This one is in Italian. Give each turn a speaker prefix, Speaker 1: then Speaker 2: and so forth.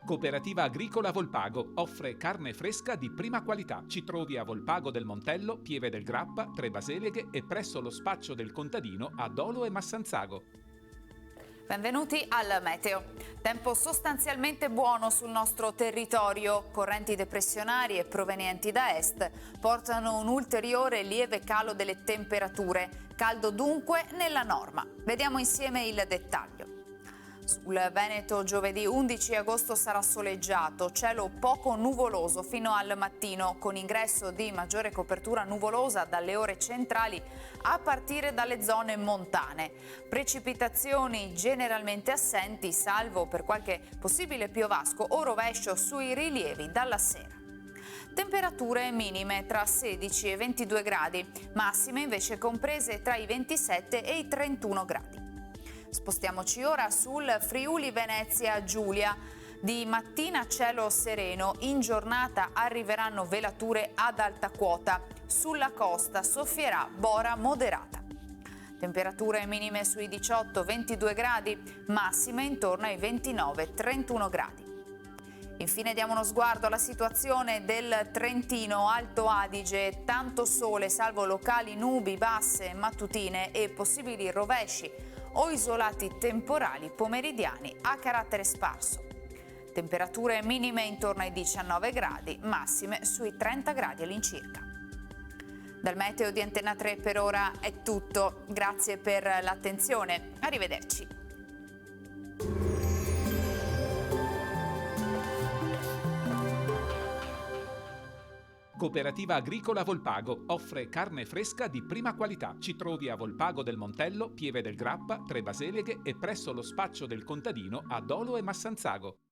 Speaker 1: Cooperativa Agricola Volpago offre carne fresca di prima qualità. Ci trovi a Volpago del Montello, Pieve del Grappa, Tre Baseleghe e presso lo spaccio del contadino a Dolo e Massanzago.
Speaker 2: Benvenuti al Meteo. Tempo sostanzialmente buono sul nostro territorio. Correnti depressionarie provenienti da est portano un ulteriore lieve calo delle temperature. Caldo dunque nella norma. Vediamo insieme il dettaglio. Sul Veneto giovedì 11 agosto sarà soleggiato, cielo poco nuvoloso fino al mattino, con ingresso di maggiore copertura nuvolosa dalle ore centrali a partire dalle zone montane. Precipitazioni generalmente assenti, salvo per qualche possibile piovasco o rovescio sui rilievi dalla sera. Temperature minime tra 16 e 22 gradi, massime invece comprese tra i 27 e i 31 gradi. Spostiamoci ora sul Friuli Venezia Giulia. Di mattina cielo sereno, in giornata arriveranno velature ad alta quota. Sulla costa soffierà bora moderata. Temperature minime sui 18-22 gradi, massime intorno ai 29-31 gradi. Infine diamo uno sguardo alla situazione del Trentino Alto Adige, tanto sole salvo locali nubi basse mattutine e possibili rovesci o isolati temporali pomeridiani a carattere sparso. Temperature minime intorno ai 19 gradi, massime sui 30 gradi all'incirca. Dal Meteo di Antena 3 per ora è tutto, grazie per l'attenzione, arrivederci.
Speaker 1: Cooperativa Agricola Volpago offre carne fresca di prima qualità. Ci trovi a Volpago del Montello, Pieve del Grappa, Tre Baseleghe e presso lo spaccio del contadino a Dolo e Massanzago.